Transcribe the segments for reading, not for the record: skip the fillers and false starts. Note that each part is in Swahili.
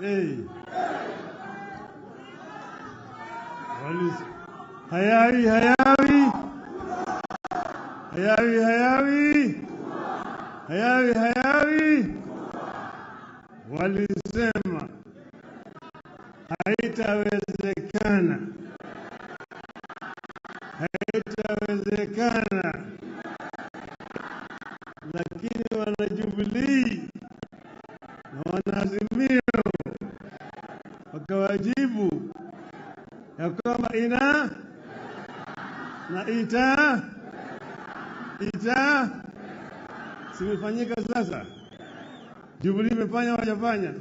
Hey. Hayawi, hayawi. Hayawi, hayawi. Hayawi, hayawi. Walisema haitawezekana. Haitawezekana. Lakini wana Jubilee na wana Azimio wakawajibu ya kwamba ina na ita simefanyika sasa. Jubilee imefanya hawajafanya?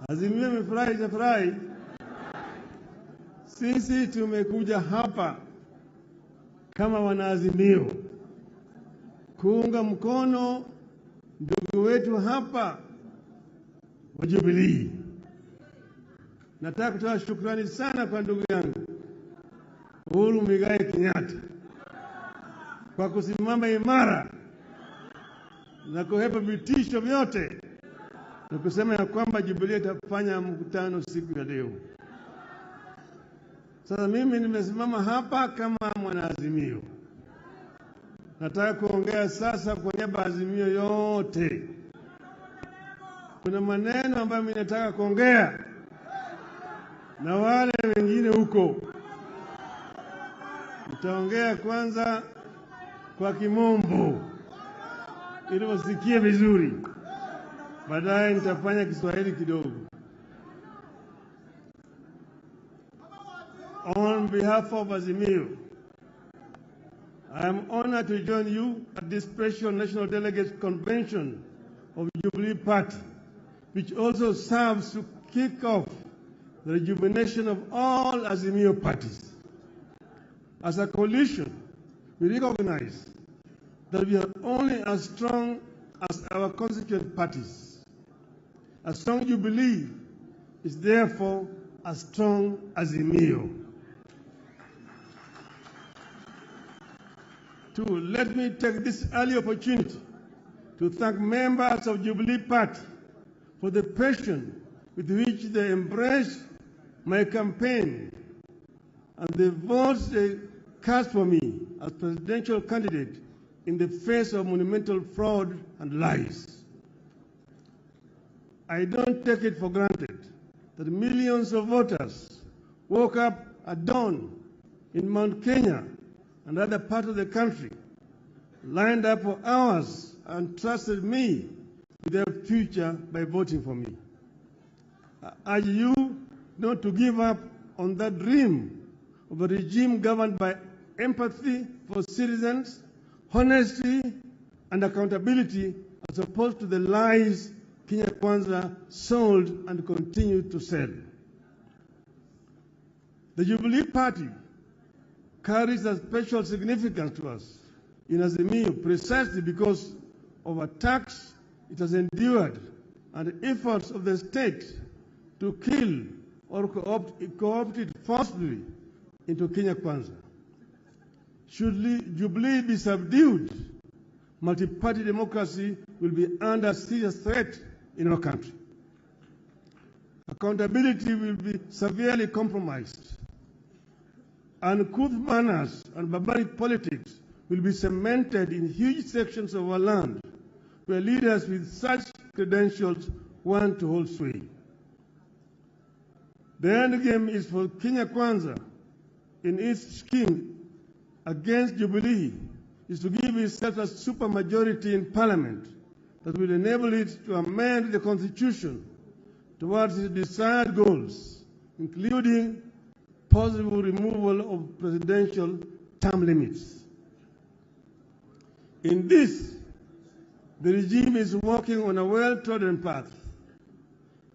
Azimio imefurahi hajafurahi? Sisi tumekuja hapa kama wanaazimio kuunga mkono ndugu wetu hapa wa Jubilee. Nataka kutoa shukrani sana kwa ndugu yangu Uhuru Muigai Kenyatta kwa kusimama imara na kuhepa vitisho vyote na kusema ya kwamba Jubilee itafanya mkutano siku ya leo. Sasa mimi nimesimama hapa kama mwanaazimio. Nataka kuongea sasa kwa niaba ya Azimio yote. Kuna maneno ambayo mimi nataka kuongea na wale wengine huko. Nitaongea kwanza kwa Kimombo ili wasikie vizuri. Baadaye nitafanya Kiswahili kidogo. On behalf of Azimio, I am honored to join you at this special National Delegates Convention of Jubilee Party, which also serves to kick off the rejuvenation of all Azimio parties. As a coalition, we recognize that we are only as strong as our constituent parties. A strong Jubilee is therefore a strong Azimio. Let me take this early opportunity to thank members of Jubilee Party for the passion with which they embraced my campaign and the votes they cast for me as presidential candidate in the face of monumental fraud and lies. I don't take it for granted that millions of voters woke up at dawn in Mount Kenya and other parts of the country, lined up for hours and trusted me with their future by voting for me. I urge you not to give up on that dream of a regime governed by empathy for citizens, honesty, and accountability, as opposed to the lies Kenya Kwanza sold and continued to sell. The Jubilee Party carries a special significance to us in Azimio precisely because of attacks it has endured and efforts of the state to kill or co-opt it forcibly into Kenya Kwanza. Should Jubilee be subdued, multi-party democracy will be under serious threat in our country. Accountability will be severely compromised. Uncouth manners and barbaric politics will be cemented in huge sections of our land where leaders with such credentials want to hold sway. The end game is for Kenya Kwanza in its scheme against Jubilee is to give itself a supermajority in Parliament that will enable it to amend the Constitution towards its desired goals, including possible removal of presidential term limits. In this, the regime is working on a well-trodden path.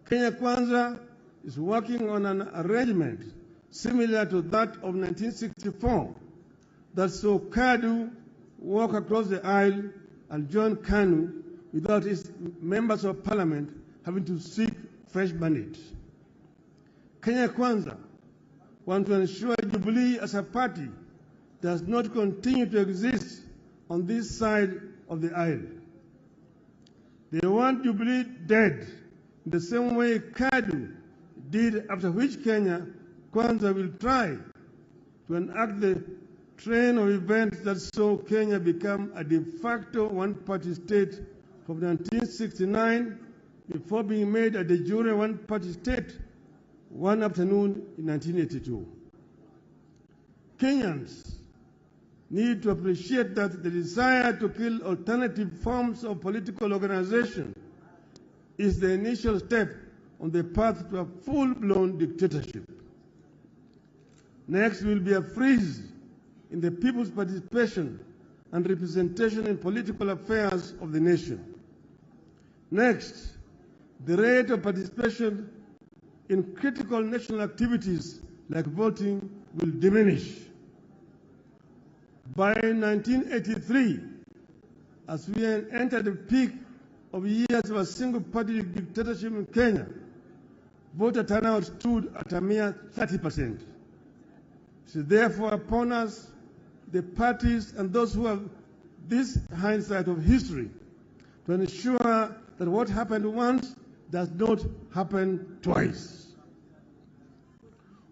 Kenya Kwanza is working on an arrangement similar to that of 1964 that saw Kadu walk across the aisle and join KANU without its members of parliament having to seek fresh mandates. Kenya Kwanza want to ensure Jubilee as a party does not continue to exist on this side of the aisle. They want Jubilee dead in the same way KADU did, after which Kenya Kwanza will try to enact the train of events that saw Kenya become a de facto one-party state from 1969 before being made a de jure one-party state one afternoon in 1982. Kenyans need to appreciate that the desire to kill alternative forms of political organization is the initial step on the path to a full-blown dictatorship. Next will be a freeze in the people's participation and representation in political affairs of the nation. Next, the rate of participation in critical national activities like voting will diminish. By 1983, as we entered the peak of years of a single-party dictatorship in Kenya, voter turnout stood at a mere 30%. It is therefore upon us, the parties and those who have this hindsight of history, to ensure that what happened once does not happen twice.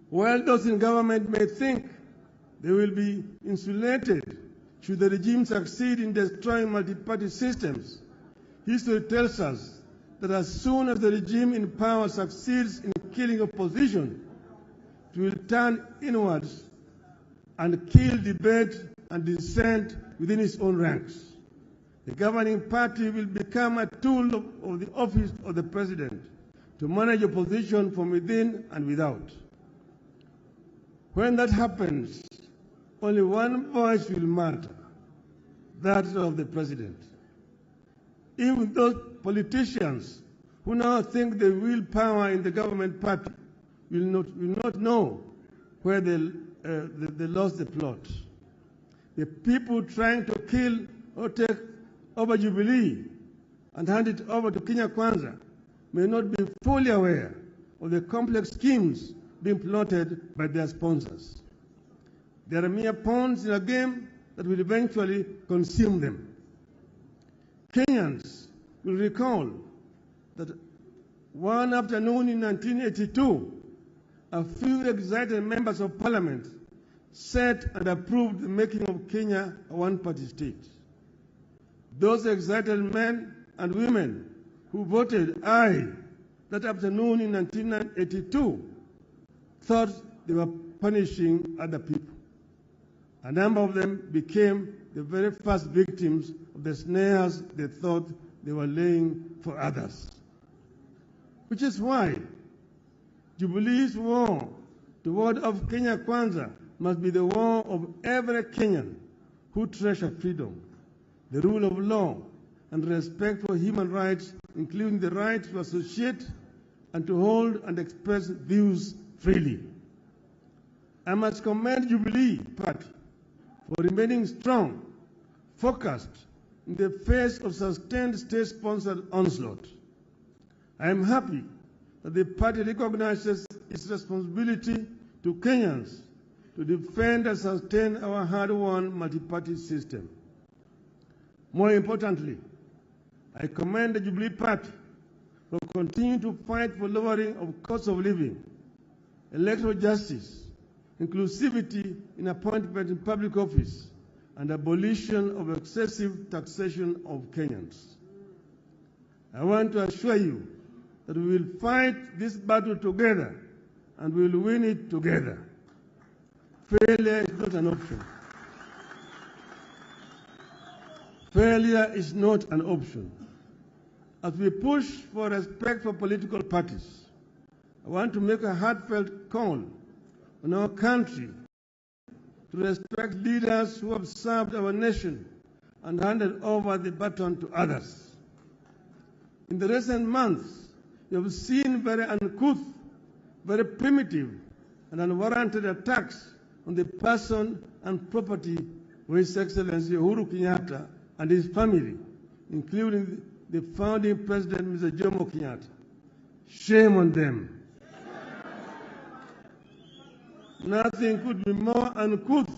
While those in government may think they will be insulated should the regime succeed in destroying multi-party systems, history tells us that as soon as the regime in power succeeds in killing opposition, it will turn inwards and kill debate and dissent within its own ranks. The governing party will become a tool of the office of the president to manage opposition from within and without. When that happens, only one voice will matter, that of the president. Even those politicians who now think they wield power in the government party will not know where they lost the plot. The people trying to kill or take over Jubilee and hand it over to Kenya Kwanza may not be fully aware of the complex schemes being plotted by their sponsors. They are mere pawns in a game that will eventually consume them. Kenyans will recall that one afternoon in 1982, a few excited members of parliament set and approved the making of Kenya a one-party state. Those excited men and women who voted aye that afternoon in 1982 thought they were punishing other people. A number of them became the very first victims of the snares they thought they were laying for others. Which is why Jubilee's war toward of Kenya Kwanza must be the war of every Kenyan who treasures freedom, the rule of law, and respect for human rights, including the right to associate and to hold and express views freely. I must commend Jubilee Party for remaining strong, focused in the face of sustained state-sponsored onslaught. I am happy that the party recognizes its responsibility to Kenyans to defend and sustain our hard-won multi-party system. More importantly, I commend the Jubilee Party for continuing to fight for lowering of cost of living, electoral justice, inclusivity in appointment in public office, and abolition of excessive taxation of Kenyans. I want to assure you that we will fight this battle together and we will win it together. Failure is not an option. Failure is not an option. As we push for respect for political parties, I want to make a heartfelt call on our country to respect leaders who have served our nation and handed over the baton to others. In the recent months, you have seen very uncouth, very primitive, and unwarranted attacks on the person and property of His Excellency Uhuru Kenyatta and his family, including the founding president, Mr. Jomo Kenyatta. Shame on them. Nothing could be more uncouth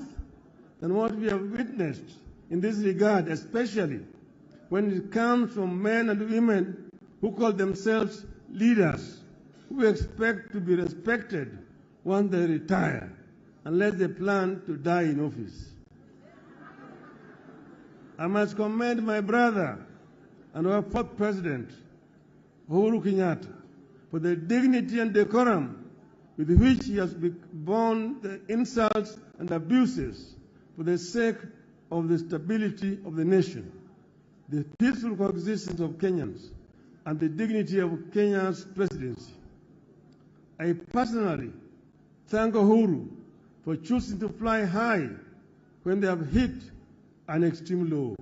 than what we have witnessed in this regard, especially when it comes from men and women who call themselves leaders who expect to be respected once they retire, unless they plan to die in office. I must commend my brother and our fourth president, Uhuru Kenyatta, for the dignity and decorum with which he has borne the insults and abuses for the sake of the stability of the nation, the peaceful coexistence of Kenyans, and the dignity of Kenya's presidency. I personally thank Uhuru for choosing to fly high when they have hit an extreme low.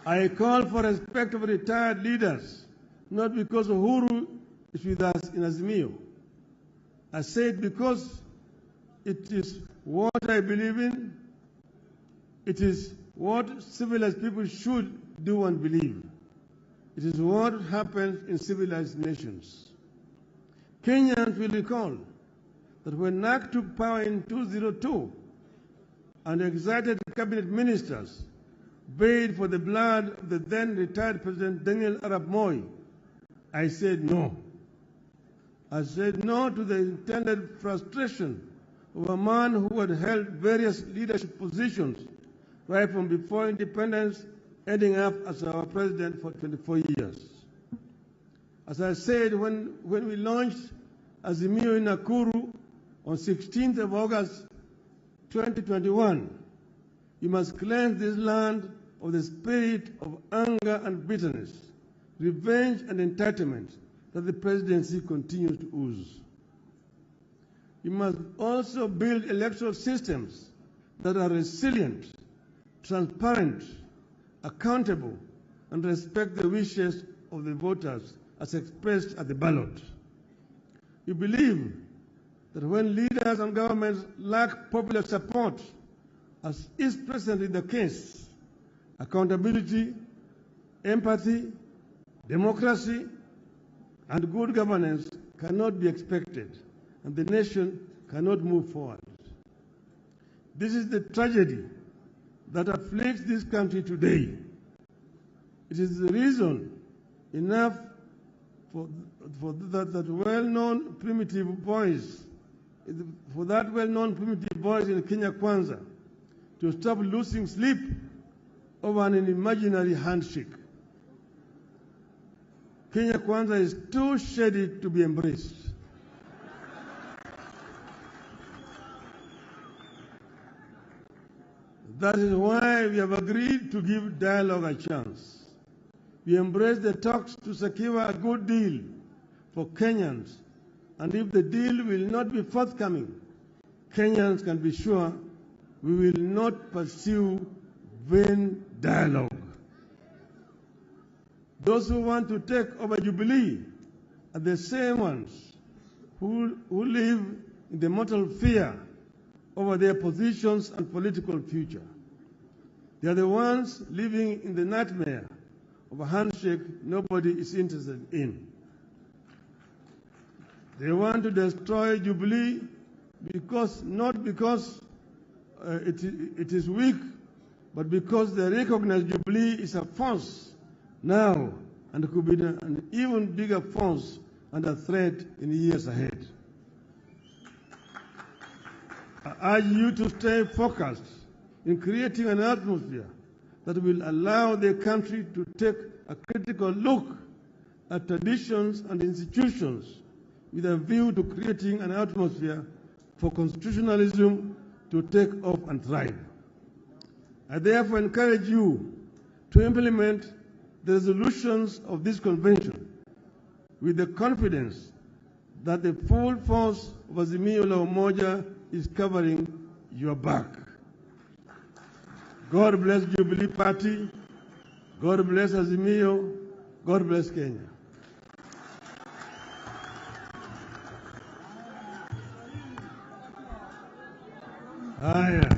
I call for respect of retired leaders, not because Uhuru is with us in Azimio. I say it because it is what I believe in. It is what civilized people should do and believe. It is what happens in civilized nations. Kenyans will recall that when NAC took power in 2002 and excited cabinet ministers bayed for the blood of the then retired President Daniel Arap Moi, I said no. I said no to the intended frustration of a man who had held various leadership positions right from before independence, ending up as our president for 24 years. As I said when we launched Azimio in Nakuru on 16th of August 2021, you must cleanse this land of the spirit of anger and bitterness, revenge and entitlement that the presidency continues to ooze. You must also build electoral systems that are resilient, transparent, accountable, and respect the wishes of the voters as expressed at the ballot. We believe that when leaders and governments lack popular support, as is presently the case, accountability, empathy, democracy, and good governance cannot be expected, and the nation cannot move forward. This is the tragedy that afflicts this country today. It is the reason enough for that well-known primitive voice in Kenya Kwanza to stop losing sleep over an imaginary handshake. Kenya Kwanza is too shady to be embraced. That is why we have agreed to give dialogue a chance. We embrace the talks to secure a good deal for Kenyans, and if the deal will not be forthcoming, Kenyans can be sure we will not pursue vain dialogue. Those who want to take over Jubilee are the same ones who live in the mortal fear over their positions and political future. They are the ones living in the nightmare of a handshake nobody is interested in. They want to destroy Jubilee not because it is weak, but because they recognize Jubilee is a force now and could be an even bigger force and a threat in the years ahead. I urge you to stay focused in creating an atmosphere that will allow the country to take a critical look at traditions and institutions with a view to creating an atmosphere for constitutionalism to take off and thrive. I therefore encourage you to implement the resolutions of this convention with the confidence that the full force of Azimio la Umoja is covering your back. God bless Jubilee Party. God bless Azimio. God bless Kenya. Haya.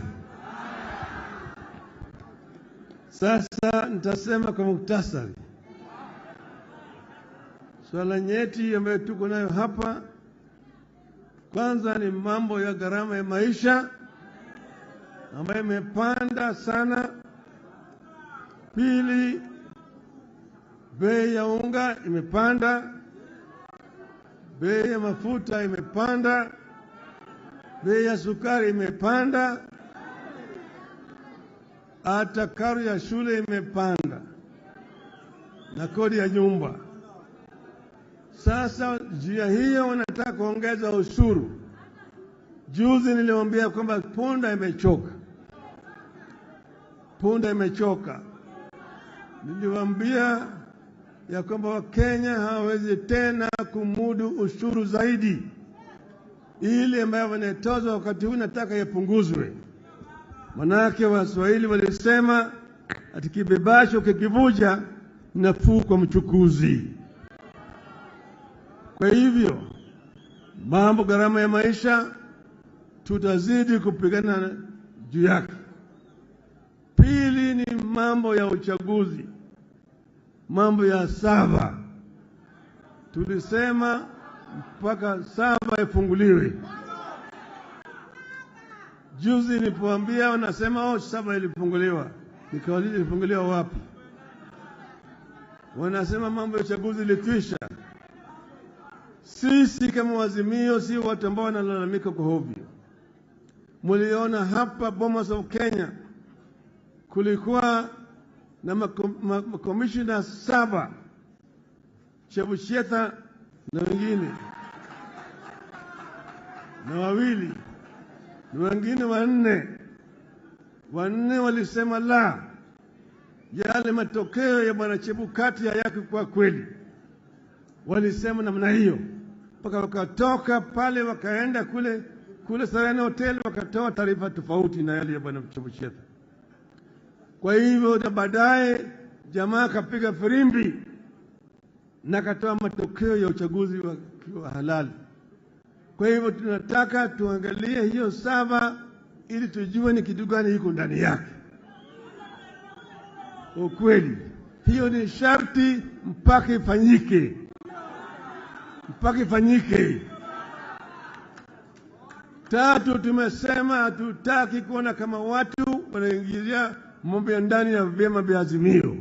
Sasa nitasema kwa muktasari. Swala nyeti ambayo tuko nayo hapa, kwanza ni mambo ya gharama ya maisha ambayo imepanda sana. Pili, bei ya unga imepanda, bei ya mafuta imepanda, bei ya sukari imepanda, hata karo ya shule imepanda na kodi ya nyumba. Sasa njia hiyo wanataka kuongeza ushuru. Juzi niliwaambia kwamba punda imechoka. Punda imechoka. Niliwaambia ya kwamba Wakenya hawawezi tena kumudu ushuru zaidi. Ile ambayo wanatozwa wakati huu nataka yapunguzwe. Manake Waswahili walisema ati kibebasho kikivuja nafuu kwa mchukuzi. Kwa hivyo mambo gharama ya maisha tutazidi kupigana juu yake. Pili ni mambo ya uchaguzi, mambo ya sava. Tulisema mpaka sava ifunguliwe. Juzi nilipoambia wanasema sava ilifunguliwa. Nikauliza ilifunguliwa wapi? Wanasema mambo ya uchaguzi ilikwisha. Sisi kama Wazimio si watu ambao wanalalamika kwa hovyo. Muliona hapa Bomas of Kenya kulikuwa na makomishina 7, Chebucheta na wengine na 2 na wengine 4. 4 walisema la, yale matokeo ya bwana Chebukati hayako kwa kweli. Walisema namna hiyo. Mpaka wakatoka pale wakaenda kule Serena Hotel wakatoa taarifa tofauti na yale ya bwana Chebucheta. Kwa hivyo na baadaye jamaa kapiga firimbi na katoa matokeo ya uchaguzi wa halali. Kwa hivyo tunataka tuangalie hiyo sava ili tujue ni kitu gani iko ndani yake. Ukweli hiyo ni sharti mpaka ifanyike. Mpaka ifanyike. 3, tumesema hatutaki kuona kama watu wanaingilia mambo ya ndani ya vyama vya Azimio.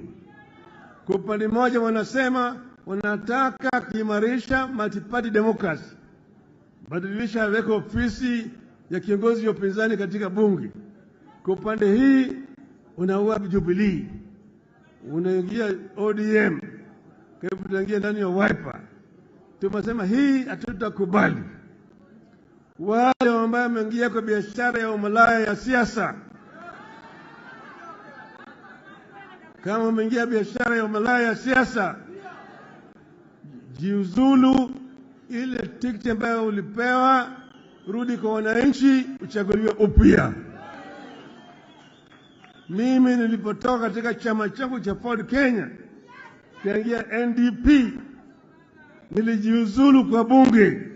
Kwa upande mmoja wanasema wanataka kuimarisha multi-party democracy, badilisha weka ofisi ya kiongozi wa upinzani katika bunge. Kwa upande hii unaua Jubilee, unaingia ODM, kwa hivyo tunaingia ndani ya Wiper. Tumesema hii hatutakubali. Wale ambao wameingia kwa biashara ya umalaya ya siasa, kama umeingia biashara ya umalaya ya siasa, jiuzulu. Ile tiketi ambayo ulipewa rudi kwa wananchi, uchaguliwe upya. Mimi nilipotoka katika chama changu cha Ford Kenya kaingia NDP, nilijiuzulu kwa bunge,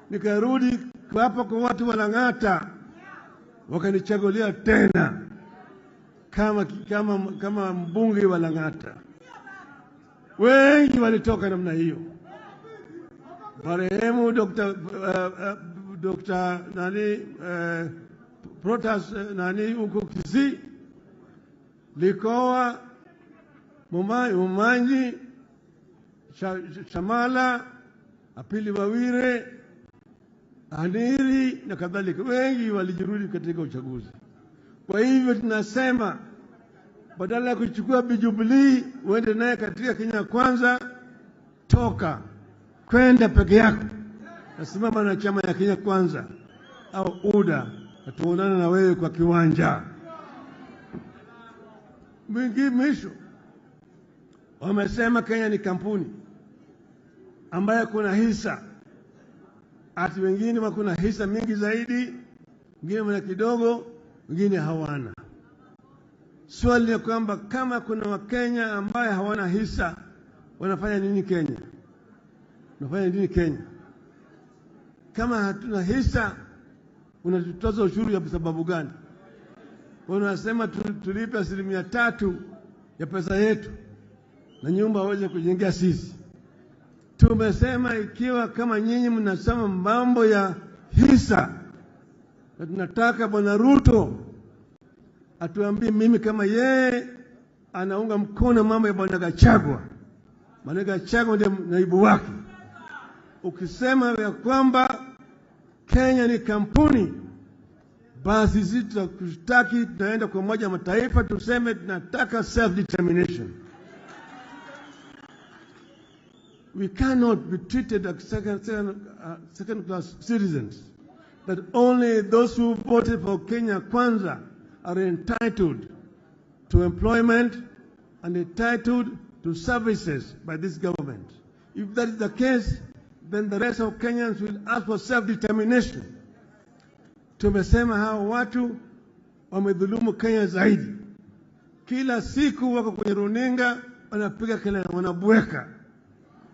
nikarudi hapa kwa watu wa Lang'ata, wakanichagulia tena kama mbunge wa Lang'ata. Wengi walitoka namna hiyo. Marehemu Dr. Protas huko Kisii, Likoa, Mumanyi, Shamala, Apili Wawire, Aniri na kadhalika. Wengi walijirudi katika uchaguzi. Kwa hivyo tunasema badala ya kuchukua Jubilee uende naye katika Kenya Kwanza, toka kwenda peke yako, nasimama na chama ya Kenya Kwanza au UDA, tuonane na wewe kwa kiwanja. Mwisho wamesema Kenya ni kampuni ambayo kuna hisa, ati wengine wakuna hisa mingi zaidi, wengine wana kidogo, wengine hawana. Swali ni kwamba kama kuna Wakenya ambaye hawana hisa, wanafanya nini Kenya? Wanafanya nini Kenya? Kama hatuna hisa, unatutoza ushuru ya sababu gani? Wanasema tulipe 3% ya pesa yetu na nyumba waweze kujengea sisi. Tumesema ikiwa kama nyinyi mnasema mambo ya hisa, na tunataka Bwana Ruto atuambie mimi kama yeye anaunga mkono mambo ya Bwana Gachagua, Manega Chagwa ndiye naibu wake. Ukisema ya kwamba Kenya ni kampuni, basi sisi tutakustaki, tutaenda kwa Umoja wa Mataifa tuseme tunataka self-determination. We cannot be treated as second-class citizens, that only those who voted for Kenya Kwanza are entitled to employment and entitled to services by this government. If that is the case, then the rest of Kenyans will ask for self-determination. Tumesema hao watu wamedhulumu Kenya zaidi. Kila siku wako kwenye runinga wanapiga kelele,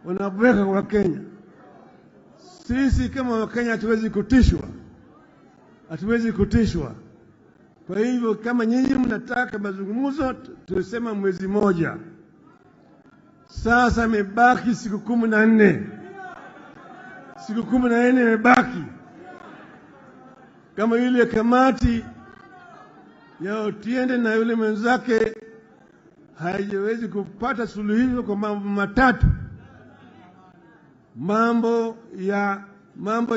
wanabweka kwa Kenya. Sisi kama Wakenya hatuwezi kutishwa. Kwa hivyo kama nyinyi mnataka mazungumzo, tulisema mwezi moja. Sasa imebaki siku 14. Siku 14 imebaki. Kama yule kamati ya Otiende na yule mwenzake haiwezi kupata suluhisho kwa mambo matatu. Mambo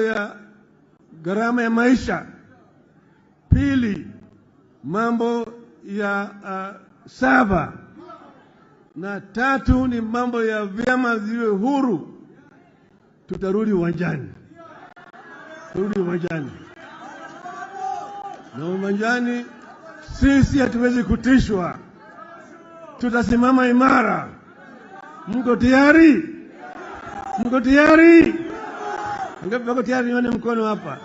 ya gharama ya maisha. Pili, mambo ya saba. Na tatu ni mambo ya vyama ziwe huru. Tutarudi uwanjani. Na uwanjani sisi hatuwezi kutishwa. Tutasimama imara. Mko tayari? Mko tayari? Mko tayari? Nione mkono hapa.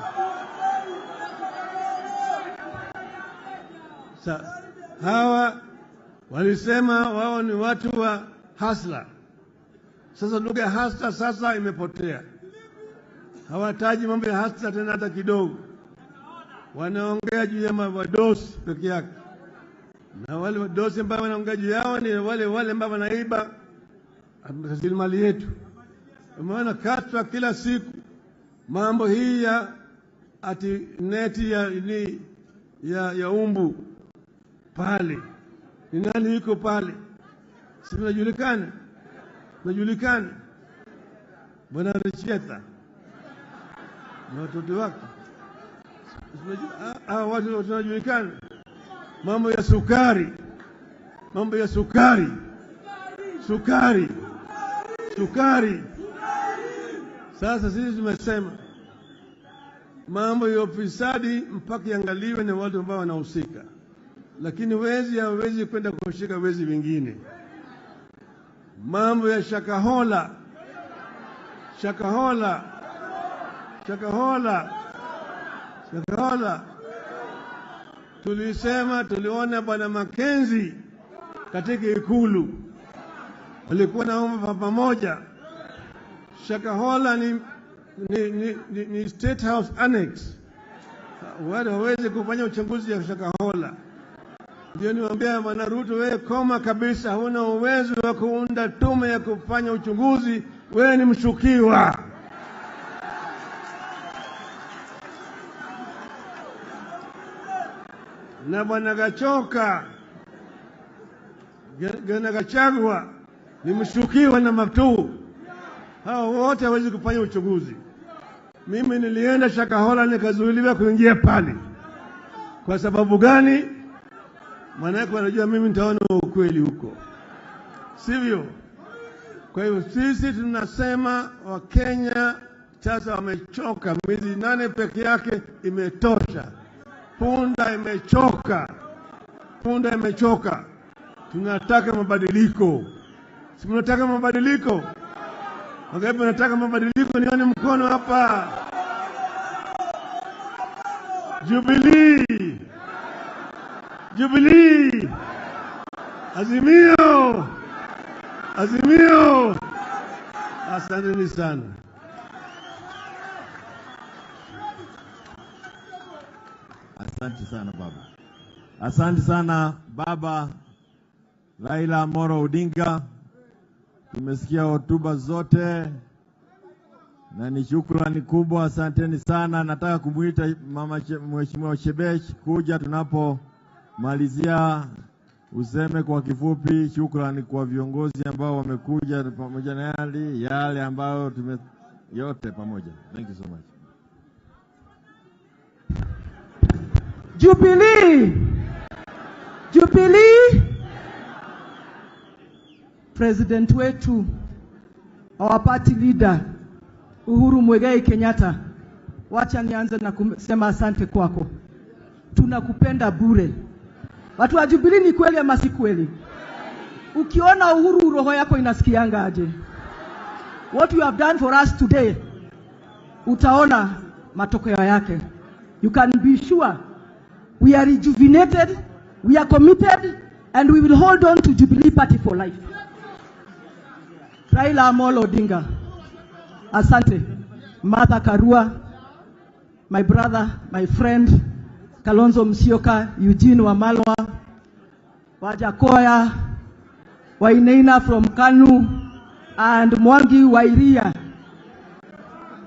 Hawa walisema wao ni watu wa hasla. Sasa lugha ya hasla sasa imepotea. Hawataji mambo ya hasla tena hata kidogo. Wanaongea juu ya wadosi peke yake. Na wale wadosi ambao wanaongea juu yao ni wale ambao wanaiba rasilimali yetu. Umeona katwa kila siku mambo hii ya ati neti ya umbu pale. Ni nani yuko pale? Si tunajulikana? Bwana Richeta na watoto wake. Watu tunajulikana. Mambo ya sukari. Sasa sisi tumesema mambo ya ufisadi mpaka iangaliwe na watu ambao wanahusika. Lakini wezi hawezi kwenda kushika wezi wengine. Mambo ya Shakahola. Tuliona Bwana Makenzi katika Ikulu. Walikuwa naomba pamoja. Shakahola ni State House Annex. Wale hawezi kufanya uchunguzi ya Shakahola. Ndio niwaambia Bwana Ruto, wewe koma kabisa, huna uwezo wa kuunda tume ya kufanya uchunguzi, wewe ni mshukiwa. Na Bwana Gachagua ni mshukiwa na matu. Hao wote hawezi kufanya uchunguzi. Mimi nilienda Shakahola nikazuiliwa kuingia pale. Kwa sababu gani? Maana yake wanajua mimi nitaona ukweli huko. Sivyo? Kwa hiyo sisi tunasema Wakenya sasa wamechoka. Miezi 8 peke yake imetosha. Punda imechoka. Tunataka mabadiliko. Si mnataka mabadiliko? Wangapi wanataka mabadiliko? Nione mkono hapa. Jubilee. Azimio. Asanteni sana. Asante sana baba. Asante sana baba Raila Amolo Odinga. Tumesikia hotuba zote na ni shukrani kubwa, asanteni sana. Nataka kumuita mama Mheshimiwa Shebesh kuja tunapomalizia useme kwa kifupi shukrani kwa viongozi ambao wamekuja pamoja na yale ambayo yote pamoja. Thank you so much. Jubilee. Jubilee. President wetu, our party leader, Uhuru Muigai Kenyatta, wacha nianze na kusema asante kwako. Tunakupenda bure. Watu wa Jubilee, ni kweli ama si kweli? Ukiona Uhuru roho yako inasikianga aje? What you have done for us today, utaona matokeo yake. You can be sure we are rejuvenated, we are committed, and we will hold on to Jubilee Party for life. Raila Amolo Odinga, asante. Martha Karua, my brother, my friend, Kalonzo Musyoka, Eugene Wamalwa, Wajakoya, Wainaina from Kanu, and Mwangi Wairia.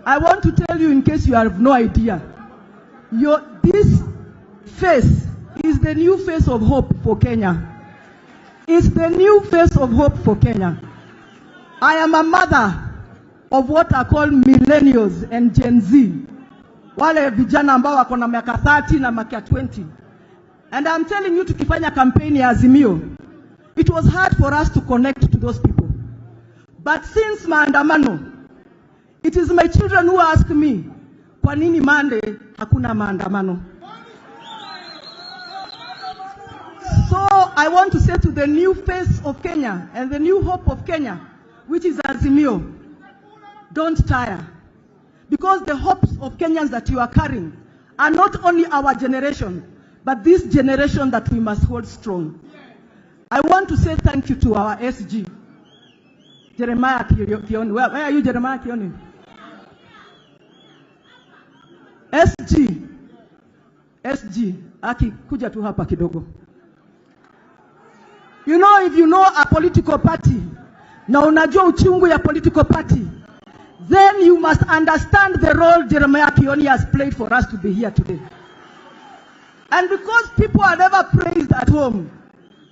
I want to tell you, in case you have no idea, this face is the new face of hope for Kenya. It's the new face of hope for Kenya. I am a mother of what are called millennials and Gen Z. Wale vijana ambao wako na miaka 30 na miaka 20. And I'm telling you, tukifanya campaign ya Azimio, it was hard for us to connect to those people. But since maandamano, it is my children who ask me, kwa nini Monday hakuna maandamano? So I want to say to the new face of Kenya and the new hope of Kenya, which is Azimio, don't tire. Because the hopes of Kenyans that you are carrying are not only our generation, but this generation that we must hold strong. I want to say thank you to our SG, Jeremiah Kioni. Where are you, Jeremiah Kioni? SG, Aki, kuja tu hapa kidogo. You know, if you know a political party, na unajua uchungu ya political party, then you must understand the role Jeremiah Kioni has played for us to be here today. And because people are never praised at home,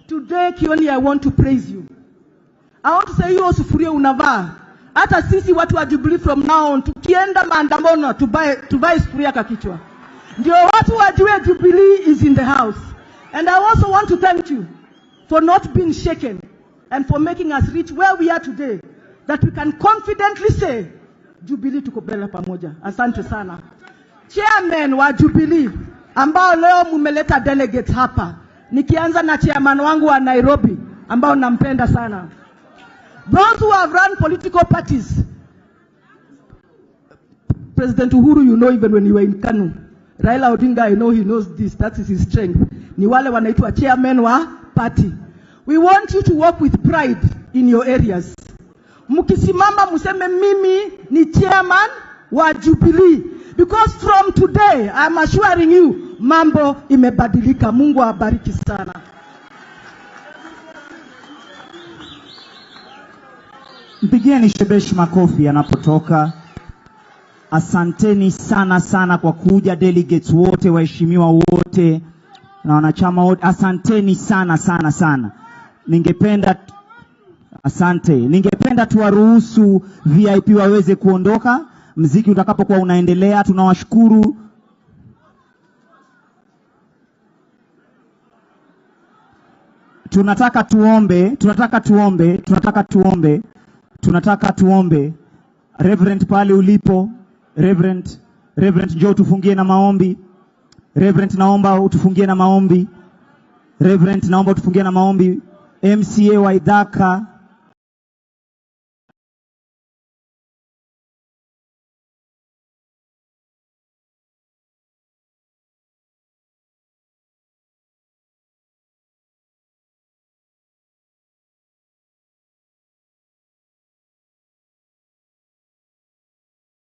today, Kioni, I want to praise you. I want to say, hiyo sufuria unavaa, hata sisi watu wa Jubilee from now on, tukienda maandamano, tuvae sufuria kwa kichwa. Ndio watu wajue Jubilee is in the house. And I also want to thank you for not being shaken and for making us reach where we are today, that we can confidently say, Jubilee tuko mbele pamoja. Asante sana. Chairman wa Jubilee, ambao leo mumeleta delegates hapa. Nikianza na chairman wangu wa Nairobi, ambao nampenda sana. Those who have run political parties, President Uhuru, you know, even when you were in Kanu, Raila Odinga, I know he knows this, that is his strength. Ni wale wanaitwa chairman wa party. We want you to work with pride in your areas. Mukisimama museme mimi ni chairman wa Jubilee. Because from today, I'm assuring you, mambo imebadilika. Mungu abariki sana. Mpigieni Shebesh makofi anapotoka. Asanteni sana sana kwa kuja, delegates wote, waheshimiwa wote na wanachama wote. Asanteni sana sana sana. Ningependa tuwaruhusu VIP waweze kuondoka mziki utakapokuwa unaendelea. Tunawashukuru. Tunataka tuombe. Reverend pale ulipo, Reverend njoo tufungie na maombi. Reverend naomba utufungie na maombi. MCA wa Idhaka,